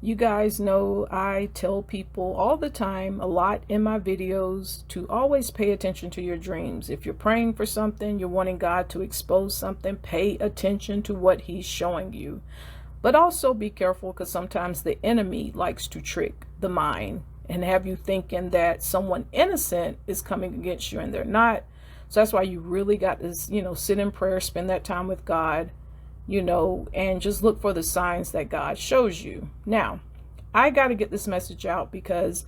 You guys know I tell people all the time, a lot in my videos, to always pay attention to your dreams. If you're praying for something, you're wanting God to expose something, pay attention to what he's showing you. But also be careful, because sometimes the enemy likes to trick the mind and have you thinking that someone innocent is coming against you and they're not. So that's why you really got to, sit in prayer, spend that time with God, and just look for the signs that God shows you. Now, I got to get this message out, because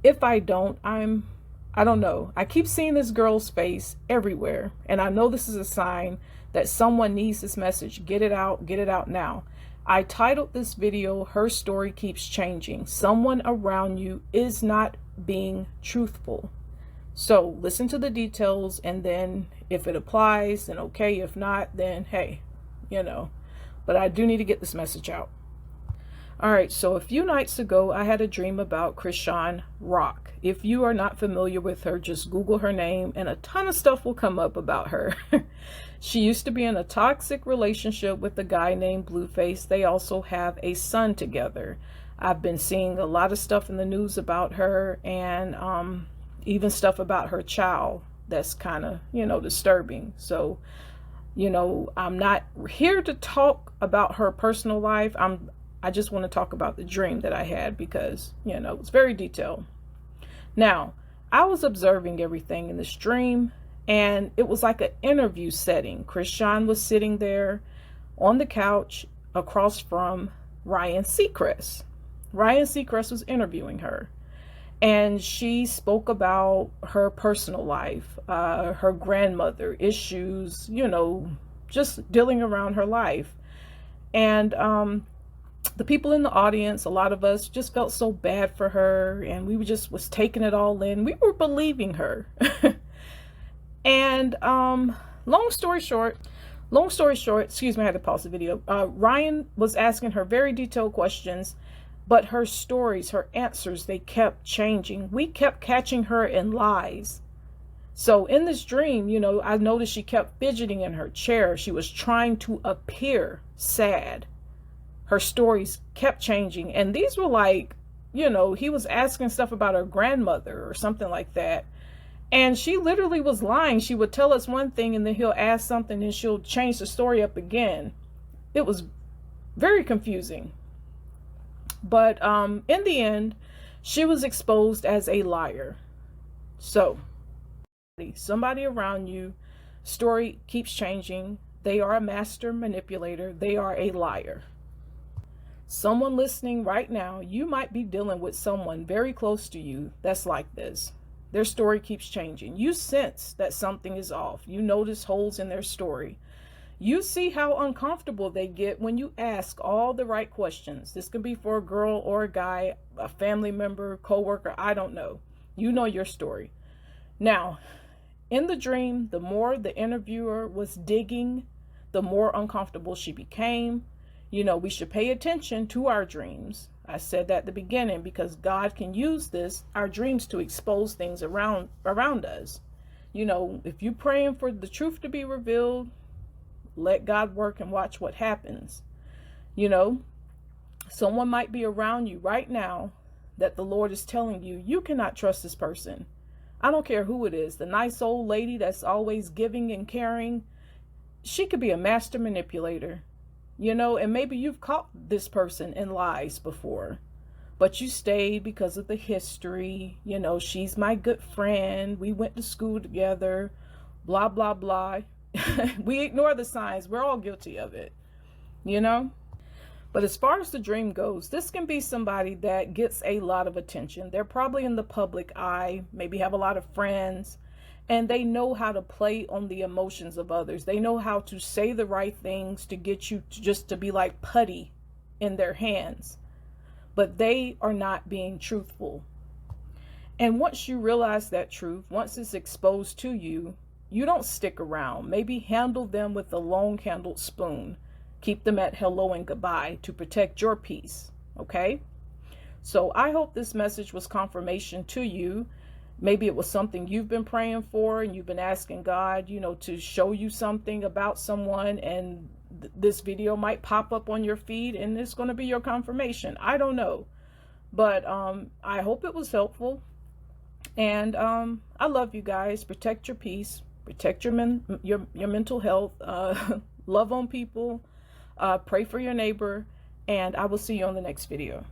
if I don't, I don't know. I keep seeing this girl's face everywhere, and I know this is a sign that someone needs this message. Get it out now. I titled this video, Her Story Keeps Changing. Someone around you is not being truthful. So listen to the details, and then if it applies, then okay. If not, then hey, but I do need to get this message out. All right, so a few nights ago, I had a dream about Chrisean Rock. If you are not familiar with her, just Google her name and a ton of stuff will come up about her. She used to be in a toxic relationship with a guy named Blueface. They also have a son together. I've been seeing a lot of stuff in the news about her, and even stuff about her child that's kind of, disturbing. So, I'm not here to talk about her personal life. I just want to talk about the dream that I had, because, it's very detailed. Now, I was observing everything in this dream, and it was like an interview setting. Chrisean was sitting there on the couch across from Ryan Seacrest. Ryan Seacrest was interviewing her, and she spoke about her personal life, her grandmother issues, just dealing around her life. And the people in the audience, a lot of us just felt so bad for her, and we was taking it all in. We were believing her. And long story short, excuse me, I had to pause the video. Ryan was asking her very detailed questions, but her stories, her answers, they kept changing. We kept catching her in lies. So in this dream, I noticed she kept fidgeting in her chair. She was trying to appear sad. Her stories kept changing. And these were like, he was asking stuff about her grandmother or something like that. And she literally was lying. She would tell us one thing, and then he'll ask something, and she'll change the story up again. It was very confusing. But in the end, she was exposed as a liar. So, somebody around you, story keeps changing. They are a master manipulator. They are a liar. Someone listening right now, you might be dealing with someone very close to you that's like this. Their story keeps changing. You sense that something is off. You notice holes in their story. You see how uncomfortable they get when you ask all the right questions. This could be for a girl or a guy, a family member, coworker, I don't know. You know your story. Now, in the dream, the more the interviewer was digging, the more uncomfortable she became. We should pay attention to our dreams. I said that at the beginning, because God can use our dreams, to expose things around us. If you're praying for the truth to be revealed, let God work and watch what happens. Someone might be around you right now that the Lord is telling you, you cannot trust this person. I don't care who it is. The nice old lady that's always giving and caring, she could be a master manipulator, and maybe you've caught this person in lies before, but you stayed because of the history. She's my good friend. We went to school together, blah, blah, blah. We ignore the signs. We're all guilty of it, But as far as the dream goes, this can be somebody that gets a lot of attention. They're probably in the public eye, maybe have a lot of friends, and they know how to play on the emotions of others. They know how to say the right things to get you to be like putty in their hands. But they are not being truthful. And once you realize that truth, once it's exposed to you, you don't stick around. Maybe handle them with a long-handled spoon. Keep them at hello and goodbye to protect your peace, okay? So I hope this message was confirmation to you. Maybe it was something you've been praying for, and you've been asking God, to show you something about someone, and this video might pop up on your feed and it's going to be your confirmation. I don't know. But I hope it was helpful. And I love you guys. Protect your peace. Protect your mental health. Love on people. Pray for your neighbor. And I will see you on the next video.